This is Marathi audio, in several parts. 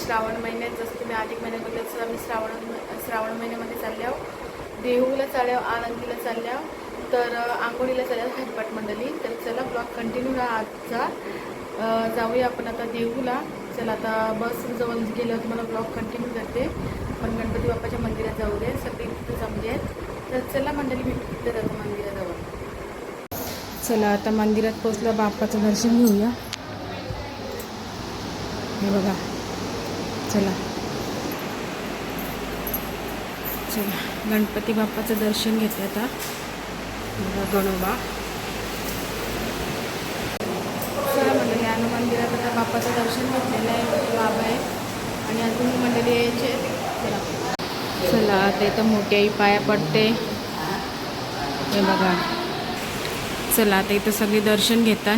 श्रावण महिन्यात जसं तुम्ही अधिक महिन्यात बघितलं तसं आम्ही श्रावण महिन्यामध्ये चालल्या देहूला चालल्या आळंदीला चालल्या तर आंघोळीला चालल्या हरिपाठ मंडळी. तर चला ब्लॉग कंटिन्यू राहा आजचा. जाऊया आपण आता देहूला. चला आता बस जवळ गेल्यावर तुम्हाला ब्लॉग कंटिन्यू करते. पण गणपती बाप्पाच्या मंदिरात जाऊ दे, सगळे तिथे जमले आहेत. तर चला मंडळी भेटू तिथे जातो मंदिराजवळ. चला आता मंदिरात पोचलं, बाप्पाचं दर्शन घेऊया. हे बघा, चला चला गणपती बाप्पाचं दर्शन घेते आता. बघा गणोबा. चला मंडळी आणि मंदिरात आता बाप्पाचं दर्शन घेतलेलं आहे. बाबा आहे आणि अजून मंडळी यायचे. चला चला आता इथं मोठ्याही पाया पडते. हे बघा, चला आता इथं सगळे दर्शन घेतात.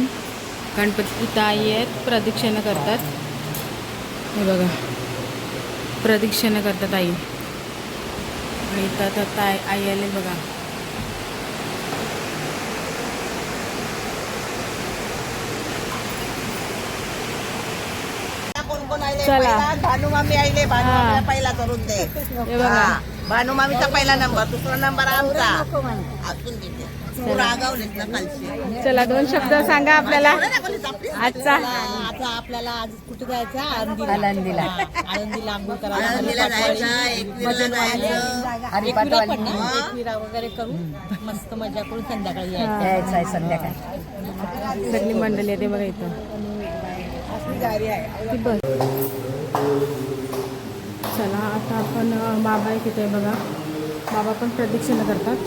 गणपती ताई आहेत, प्रदक्षिणा करतात. हे बघा, प्रदक्षिणा करतात आई. आणि इथं आता ताई आई आले बघा. चला भानुमामी आईले, भानुमामीला पहिला करून दे. हे बघा, भानुमामीचा पहिला नंबर, दुसरा नंबर आमचा. अजून किती रागावलेत ना खालची. चला 2 शब्द सांगा आपल्याला आजचा. आता आपल्याला आज कुठे जायचं? आळंदीला. आळंदीला आंघोळ करायला, आळंदीला जायचं, एकविरा वगैरे करून मस्त मजा करून संध्याकाळी यायचं आहे. संध्याकाळी सगळी मंडळी येते बघा इथं. बस चला आता आपण बाबा आहे तिथे बघा. बाबा पण प्रदक्षिणा करतात.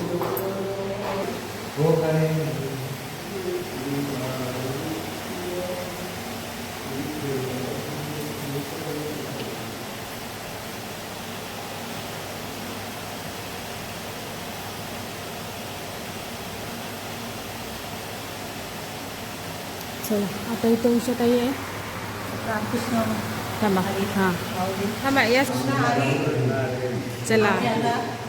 चला आता इथं उषाताई आहे. रामकृष्ण थांबा, हां थांबा यस. चला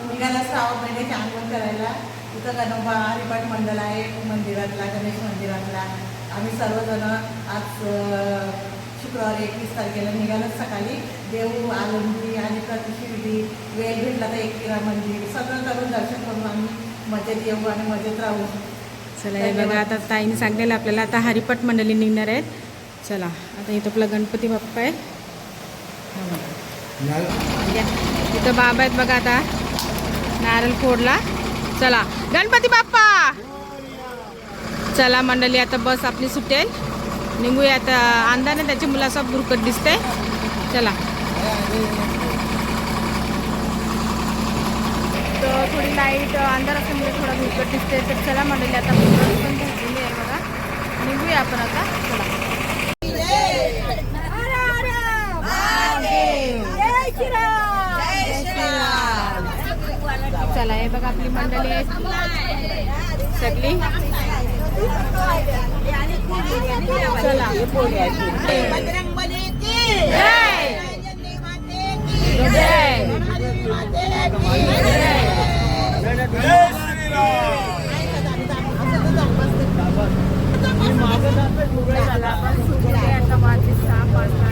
निघाला श्रावण महिन्याची आंघोळ करायला. इथं गणोबा हरिपाठ मंडळ आहे मंदिरातला, गणेश मंदिरातला. आम्ही सर्वजण आज शुक्रवारी 21 तारखेला निघालो सकाळी. देऊ, आळंदी आणि प्रतिशिर्डी, वेळ भेटला तर एकविरा मंदिर सगळं करून दर्शन करून आम्ही मजेत येऊ आणि मजेत राहू. चला हे बघा, आता ताईने सांगितलेलं आपल्याला आता हरिपाठ मंडळी निघणार आहेत. चला आता इथं आपला गणपती बाप्पा आहे. इथं बाबा आहेत बघा. आता नारळ फोडला. चला गणपती बाप्पा. चला मंडळी आता बस आपली सुटेल, निघूया आता. अंधाने त्याची मुलासब बुरकट दिसते. चला तर थोडी लाईट अंधार असल्यामुळे थोडा बुरकट दिसते. तर चला मंडळी आता बुरकट पण भेटलेली आहे बघा. निघूया आपण आता. चला चला हे बघा आपली मंडळी आहे सगळी. चला आता माझी 6 वाजता.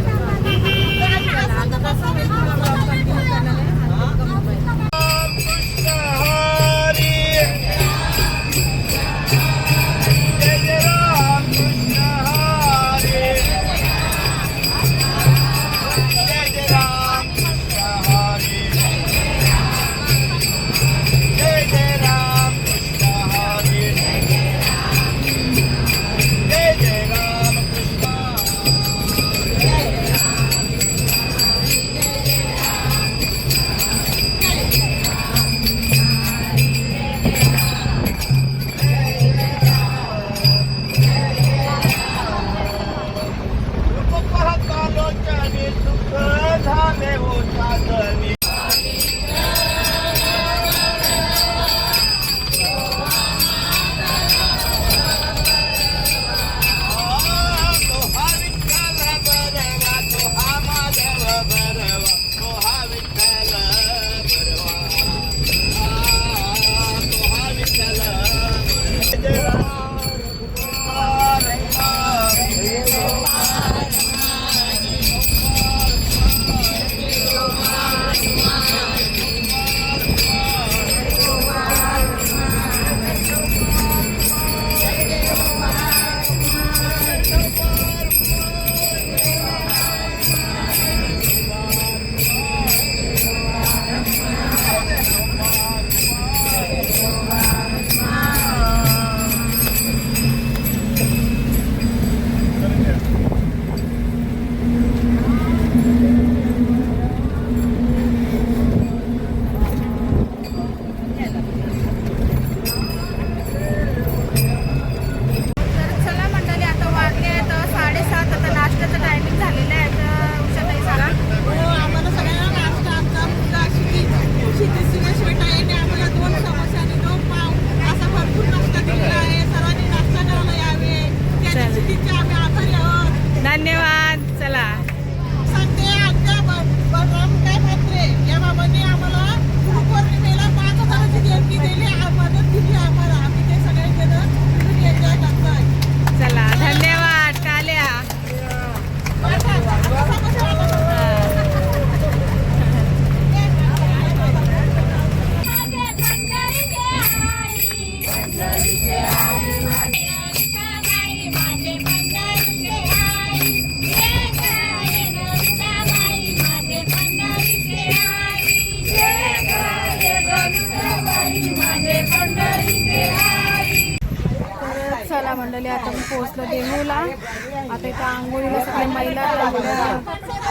चला मंडळी, आता आपण पोहोचलो देहूला. आता इथं आंघोळीला सगळे महिला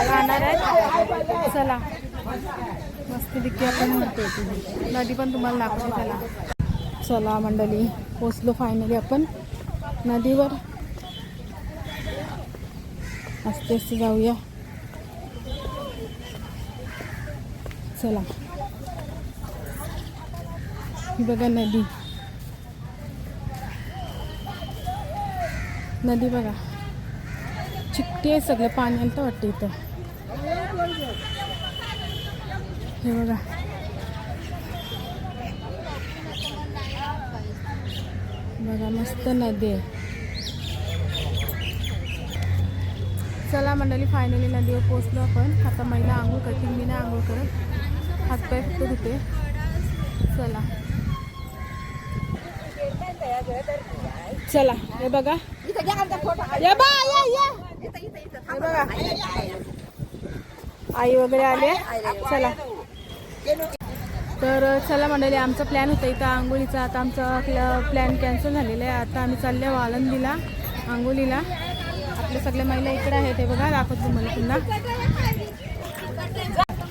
राहणार आहेत. चला मस्तपैकी आपण नदी पण तुम्हाला दाखवतो. चला मंडळी, पोहोचलो फायनली आपण नदीवर. आस्ते आस्ते जाऊया. चला, ही बघा नदी. नदी बघा, चिकटी आहे सगळं. पाणी आलं तर वाटतं इथं. हे बघा, बघा मस्त नदी आहे. चला मंडळी, फायनली नदीवर पोहोचलो आपण. आता महिला आंघोळ करतील. मी नाही आंघोळ करत, हातपाय फक्त धुते. चला चला, हे बघा, हे बघा आई वगैरे आले. चला, तर चला मंडळी, आमचा प्लॅन होता इथं आंघोळीचा. आता आमचा प्लॅन कॅन्सल झालेला आहे. आता आम्ही चालले आळंदीला आंघोळीला. आपल्या सगळ्या महिला इकडे आहेत. हे बघा, दाखवतो तुम्हाला पुन्हा.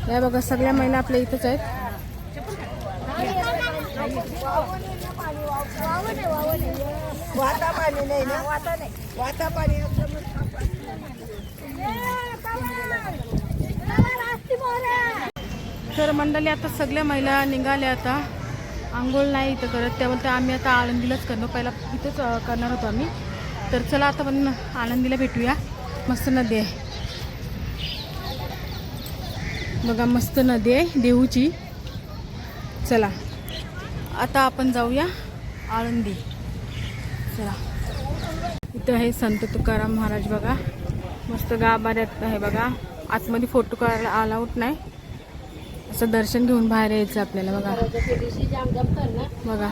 हे बघा, सगळ्या महिला आपल्या इथंच आहेत. तर मंडळी, आता सगळ्या महिला निघाल्या. आता आंघोळ नाही इथं करत, त्यामुळे आम्ही आता आळंदीलाच करणार. पहिला इथंच करणार होतो आम्ही. तर चला आता पण आळंदीला भेटूया. मस्त नदी आहे बघा, मस्त नदी आहे देहूची. चला आता आपण जाऊया आळंदी. चला, इथं आहे संत तुकाराम महाराज बघा, मस्त गाभाऱ्यात आहे बघा. आतमध्ये फोटो काढायला अलाउड नाही, असं दर्शन घेऊन बाहेर यायचं आपल्याला. बघा बघा,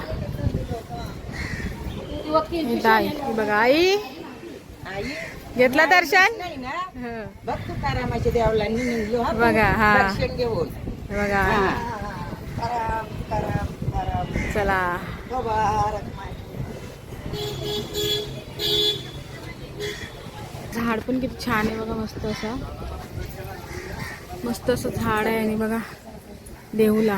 आई बघा, आई घेतला दर्शन बघा. हा बघा, चला झाड पण किती छान आहे बघा, मस्त असं मस्त असं झाड आहे. आणि बघा देहूला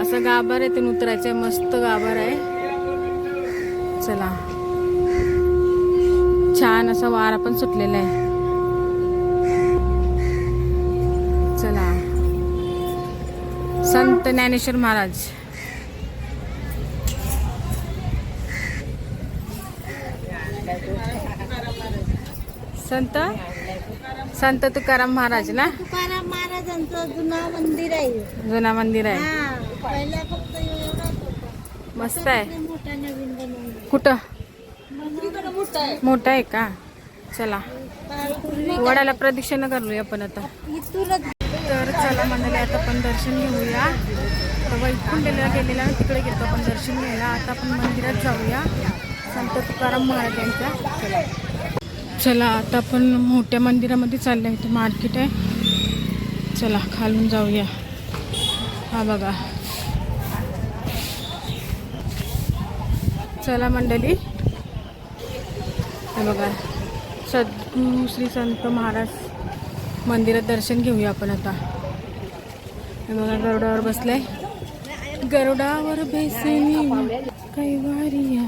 असं गाभार आहे, ते उतरायचं. मस्त गाभार आहे. चला, छान असा वारा पण सुटलेला आहे. चला, संत ज्ञानेश्वर महाराज. संत तुकाराम महाराज ना. तुकाराम महाराजांचं जुना मंदिर आहे. जुना मंदिर आहे. पहिला फक्त एवढाच होता. मस्त आहे. मोठा नवीन बनवला. कुठं मोठा आहे का? चला, वडाला प्रदक्षिणा करूया आपण आता. तर चला मंडळी, आता आपण दर्शन घेऊया. वैकुंठला गेलेला तिकडे गेलो आपण दर्शन घ्यायला. आता आपण मंदिरात जाऊया संत तुकाराम महाराज यांच्या. चला आता आपण मोठ्या मंदिरामध्ये चाललो. इथं मार्केट आहे. चला खालून जाऊया. हा बघा, चला मंडळी, हे बघा सद्गुरू श्री संत महाराज मंदिरात दर्शन घेऊया आपण आता. हे बघा, गरुडावर बसलाय. गरुडावर बेसनी कैवारिया.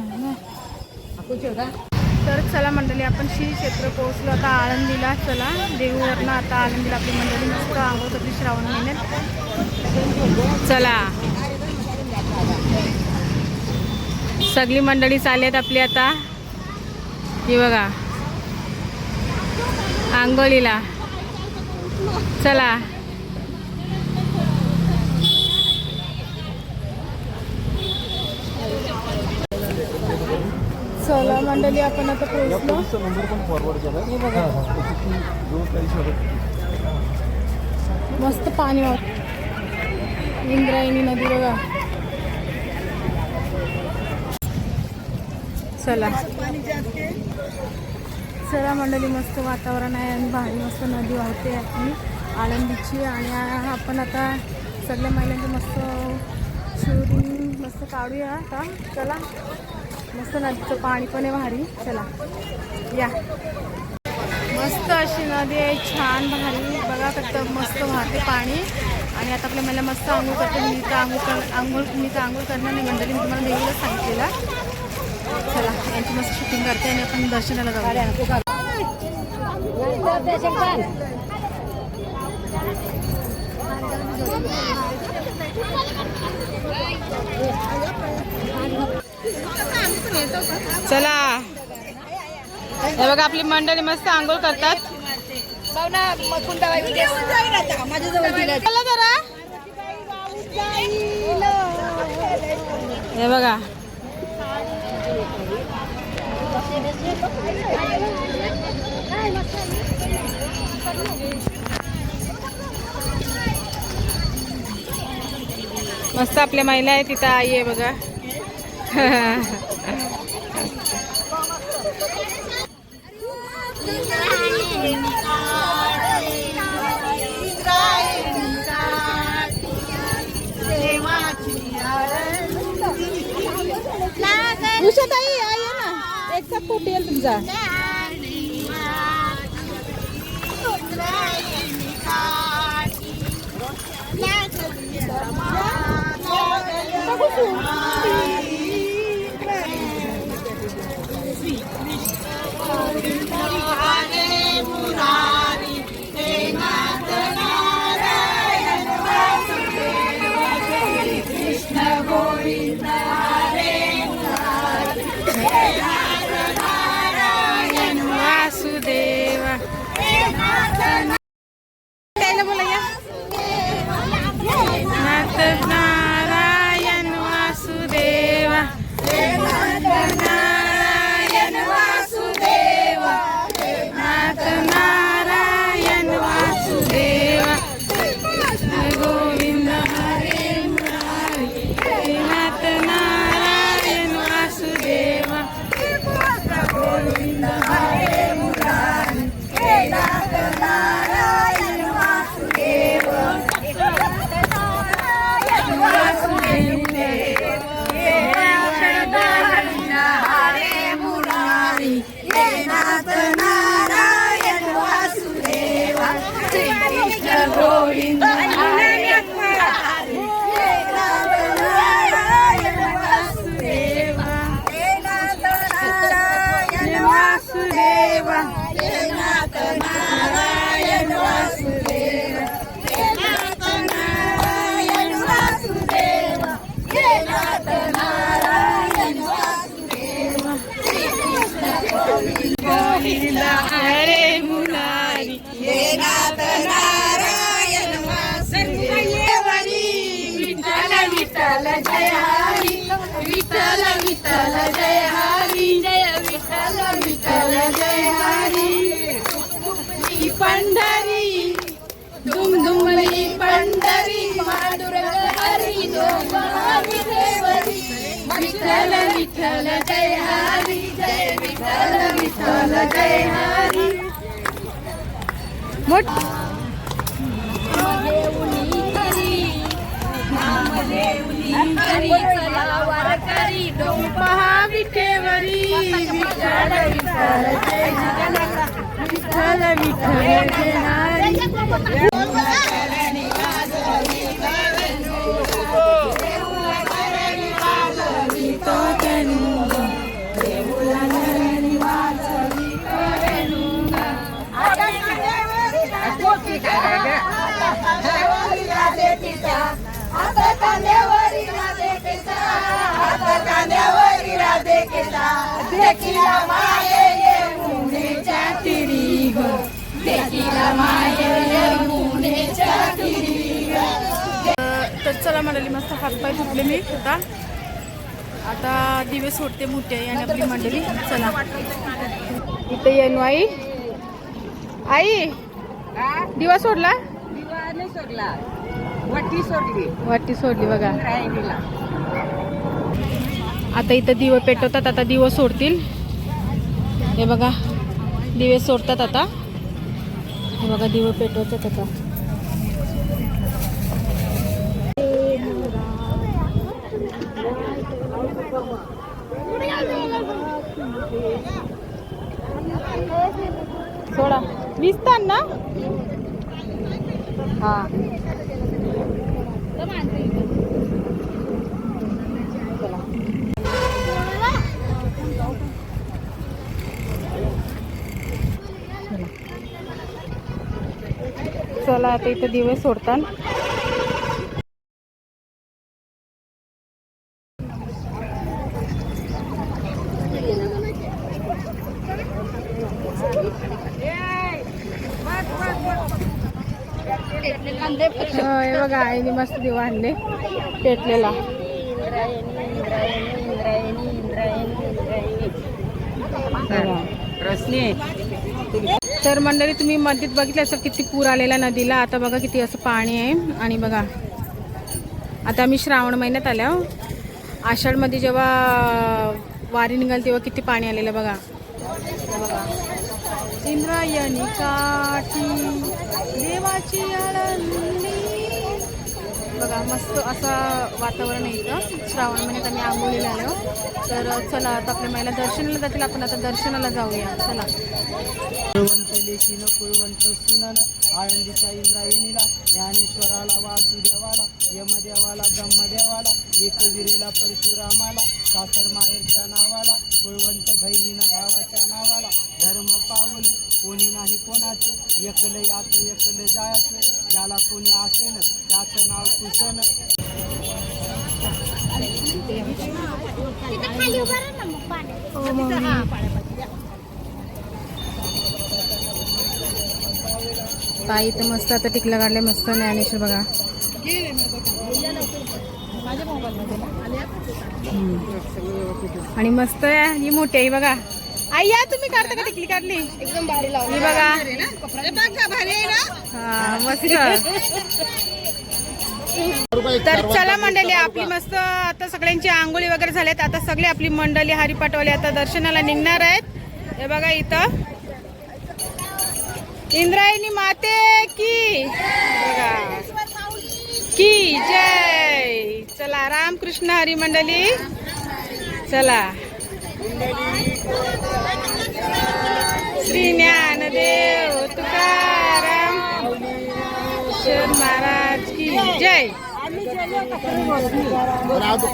तर चला मंडळी, आपण श्री क्षेत्र पोहोचलो आता आळंदीला. चला, देहूवरनं आता आळंदीला आपली मंडळी मस्त आंघोळ करते श्रावण महिन्यात. चला, सगळी मंडळी चालल्यात आपली आता. ही बघा आंघोळीला. चला, चला मंडळी, आपण आता पोहोचलो. हे बघा, मस्त पाणी वाहत. इंद्रायणी नदी बघा. चला चला मंडळी, मस्त वातावरण आहे आणि भारी मस्त नदी वाहते आपली आळंदीची. आणि आपण आता सगळ्या महिलांची मस्त शूटिंग मस्त काढूया आता. चला, मस्त नदीचं पाणी पण आहे भारी. चला या. मस्त अशी नदी आहे, छान भारी. बघा कसं मस्त वाहते पाणी. आणि आता आपल्या मला मस्त आंघोळ करते. मी तर आंघोळ करणार नाही मंडळी, मी तुम्हाला देवीला सांगितलेला. चला, यांची मस्त शूटिंग करते आणि आपण दर्शनाला जाऊया. चला, हे बघा आपली मंडळी मस्त आंघोळ करतात. चला जरा, हे बघा मस्त आपल्या महिला आहे तिथं. आई आहे बघा. उषाताई आहे ना, एक साथ फोटो येईल तुमचा. वासुदेवा त्याला बोला नाथ नारायण वासुदेवा. नारायण वासुदेवा, नाथ नारायण वासुदेवा. गोविंद हरे मुरारी, नाथ नारायण वासुदेवा. गोविंद हरे मुरारी, नाथ नारायण वासुदेवा. गोविंद हरे मुरारी, नाथ नारायण वासुदेवा. नाथ नारायण वासुदेवा, नाथ नारायण वासुदेवा. नाथ नारायण वासुदेवा, नाथ नारायण वासुदेवा. गोविंद हरे मुरारी, नाथ नारायण वासुदेवा. विठ्ठल विठ्ठल जय हरी, विठ्ठल विठ्ठल जय हरी, जय विठ्ठल विठ्ठल जय हरी. पंढरी दुमदुमली पंढरी, मांडुरंग हरी दोघांनी देवरी. विठ्ठल विठ्ठल जय हरी, जय विठ्ठल विठ्ठल जय हरी. मोठ पहा विठेवरी. विठ्ठल विठ्ठल जय हरी, विठ्ठल विठ्ठल जय हरी. तर चला म्हणाली मस्त हातपाय धुतले मी आता दिवे सोडते मोठे आणि आपली मंडळी. चला इथे येणू. आई आई दिवा सोडला, नाही सोडला, वाटी सोडली बघा. आता इथं दिवे पेटवतात, आता दिवं सोडतील. हे बघा दिवे सोडतात आता. हे बघा दिवे पेटवतात आता. सोडा 20 तान ना हा. चला आता इथे दिवे सोडतात. हे बघा आईने मस्त दिवा आणले पेटलेला. तर मंडळी तुम्ही मध्येच बघितलं असं किती पूर आलेला नदीला. आता बघा किती असं पाणी आहे. आणि बघा आता आम्ही श्रावण महिन्यात आल्या. आषाढमध्ये जेव्हा वारी निघाल तेव्हा किती पाणी आलेलं बघा. इंद्रायणी काठी देवाची आळंदी. बघा मस्त असं वातावरण आहे इथं. श्रावण महिन्यात आम्ही आंबोलीला आलो. तर चला आता आपल्या महिला दर्शनाला जातील. आपण आता दर्शनाला जाऊया. चला. कुळवंत लेखीनं कुळवंत सुनन आळंदीच्या इंद्रायणीला ज्ञानेश्वराला वासुदेवाला यमदेवाला ब्रह्मदेवाला एकविरेला परशुरामाला सासर माहेरच्या नावाला कुळवंत बहिणीनं भावाच्या नावाला धर्म पावलं कोणी नाही कोणाचं एकलं याचं एकलं जायचं ज्याला कोणी असेन त्याचं नाव कुसन. ताई तर मस्त आता टिकला काढले मस्त ज्ञानेश्वर बघा. आणि मस्त ही मोठी आई बघा. आई या तुम्ही काढता का टिकली काढली एकदम भारी लावली बघा. हा मस्त. तर चला मंडळी आपली मस्त आता सगळ्यांची आंघोळी वगैरे झाल्यात. आता सगळे आपली मंडळी हरिपाठवाले आता दर्शनाला निघणार आहेत. हे बघा इथं इंद्रायणी माते की बघा की जय. चला रामकृष्ण हरी मंडळी. चला श्री ज्ञानदेव तुकाराम महाराज की जय.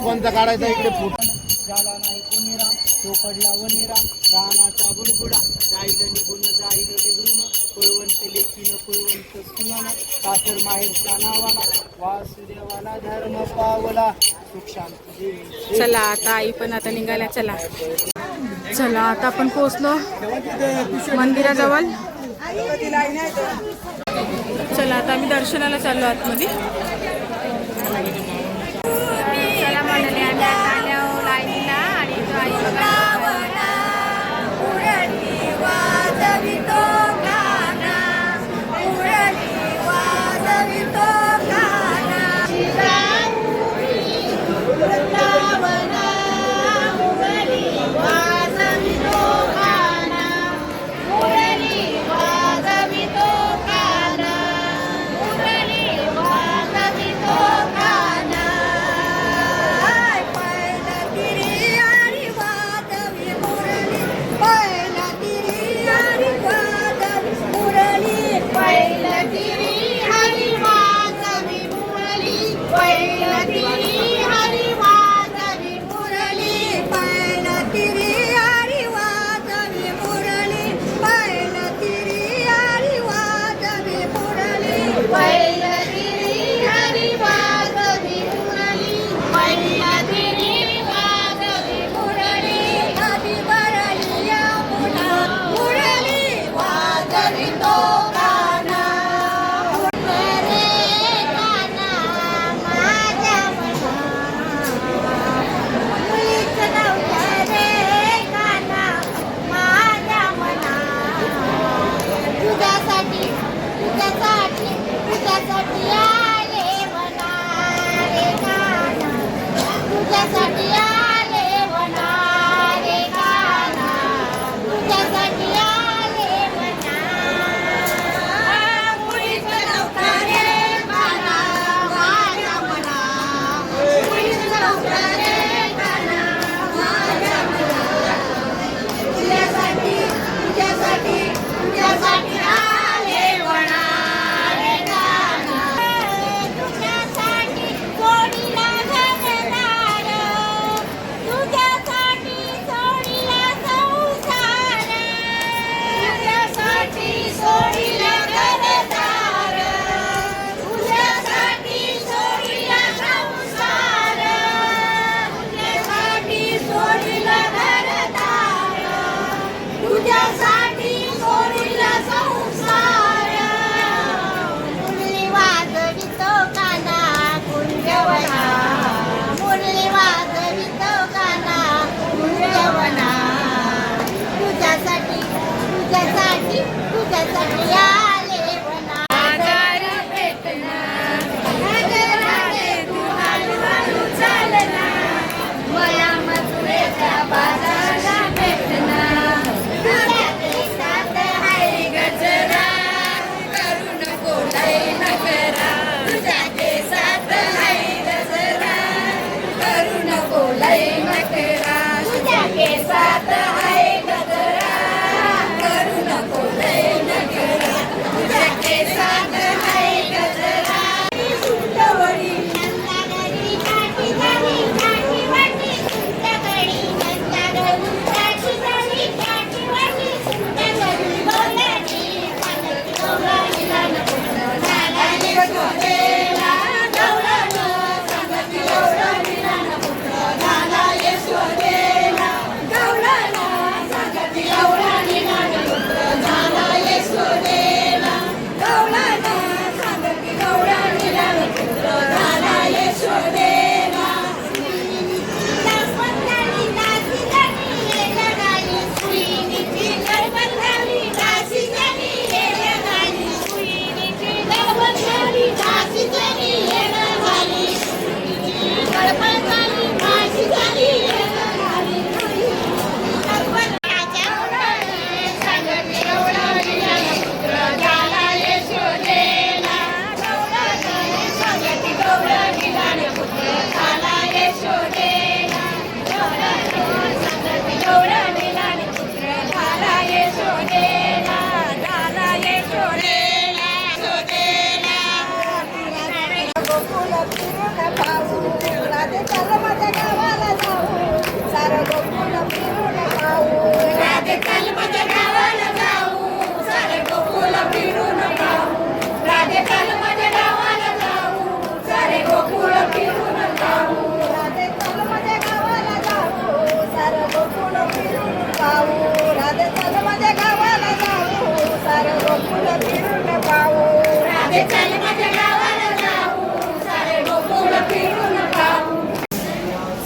कोणता काढायचा इकडे फुट झाला नाही कोणी राम तो पडला वनिराम रानाचा बुडबुडा जाईल निघून जाईल विघ्न कुळवंत लेखीनं कुळवंत सुनाना सासर माहेरच्या नावाला वासुदेवाला धर्म पावला सुख शांती. चला आता आई पण आता निघाल्या. चला चला आता आपण पोहोचलो मंदिराजवळ. चला आता आम्ही दर्शनाला चाललो आतमध्ये. चला म्हणाले आम्ही आता आल्या लाईनीला. आणि इथं आई बघा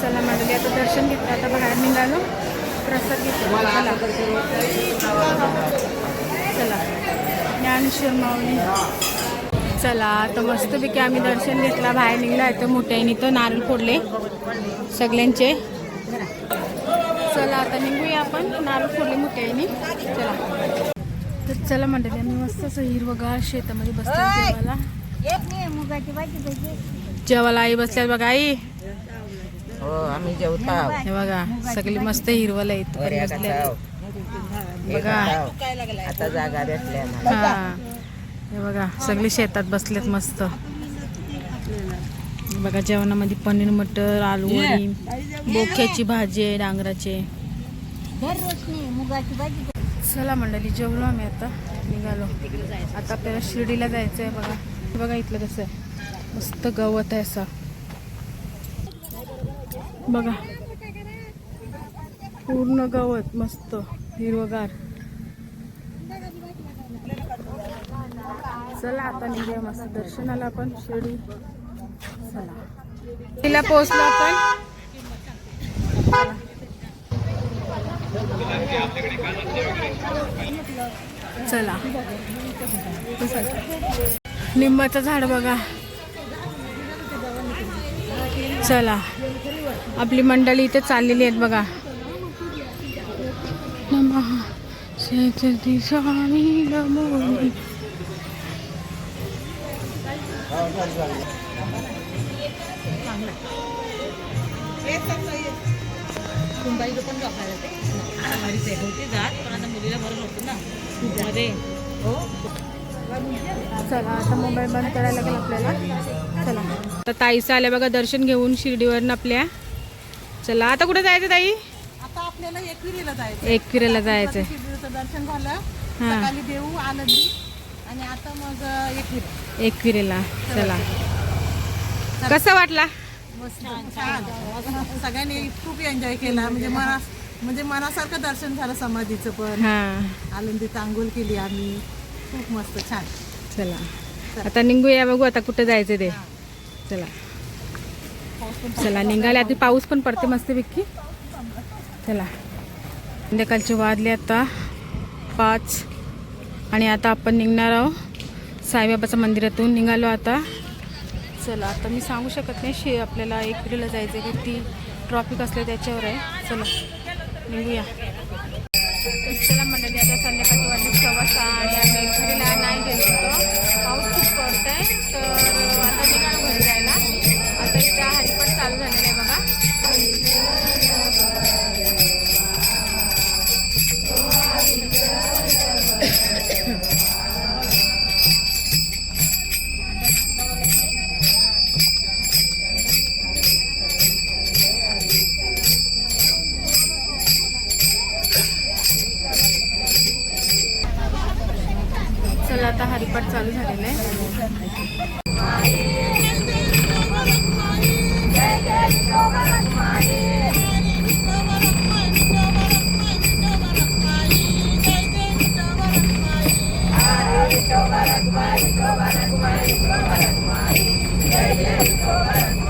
चला मंडळी आता दर्शन घेतलं, आता बाहेर निघालो, प्रसाद घेतला. चला ज्ञानेश्वर माऊली. चला आता मस्तपैकी आम्ही दर्शन घेतला, बाहेर निघला. इथं मोठ्याने तर नारळ फोडले सगळ्यांचे. चला आता निघूया आपण, नारळ फोडले मोठ्याने. चला तर चला मंडळी आम्ही मस्त असं हिरवगार शेतामध्ये बसतो जेवायला. मुगाची भाजी पाहिजे. जेवायला आई बसल्यात बघा. आई हो आम्ही जेवता. हे बघा सगळी मस्त हिरवलं येत बघा. आता जागा भेटल्या. हा हे बघा सगळे शेतात बसलेत मस्त. बघा जेवणामध्ये पनीर मटर, आलू वडी, बोक्याची भाजी आहे, डांगराचे. मुगाची भाजी. चला मंडळी जेवलो आम्ही, आता निघालो. आता आपल्याला शिर्डीला जायचं आहे. बघा बघा इथलं कसं आहे, मस्त गवत आहे असं बघा, पूर्ण गवत मस्त हिरवगार. चला आता निघूया मस्त दर्शनाला आपण शिर्डी. चला तिला पोहोचलो आपण. चला लिंबाचं झाड बघा. चला आपली मंडळी इथे चाललेली आहेत बघा. नमः शेती स्वामी नमो. चला आता मोबाईल बंद करायला लागेल आपल्याला. चला आता ताईचं आल्या बघा दर्शन घेऊन शिर्डीवरून आपल्या. चला आता कुठे जायचं ताई? आता आपल्याला एकविरीला जायचं. एकविरेला जायचंय. शिर्डीचं दर्शन झालं, हा. सकाळी देऊ आनंदी, आणि आता मग एकविरा. एकविरेला. चला कसं वाटला? मस्त छान. सगळ्यांनी खूप एन्जॉय केला. म्हणजे मनासारखं दर्शन झालं समाधीचं पण. हा आनंदीत आंघोळ केली आम्ही. खूप मस्त छान. चला आता निघूया, बघू आता कुठे जायचं ते. चला चला निघाले. आता पाऊस पण पडते मस्त पैकी. चला संध्याकाळचे वाजले आता 5. आणि आता आपण निघणार आहोत साईबाबाच्या मंदिरातून. निघालो आता. चला आता मी सांगू शकत नाही आपल्याला एकविरेला जायचं आहे की ती ट्रॉफिक असले त्याच्यावर आहे. चला निघूया. चला मंडळी आता संध्याकाळची वाजली 6:15 आणि आम्ही एकविरेला नाही गेलो होतो. पाऊस खूप पडत आहे तर आता निघालो घरी जायला. आता इथं हरिपाठ चालू झालेलं आहे बघा. चला आता हरिपाठ चालू झालेलं आहे. जय जय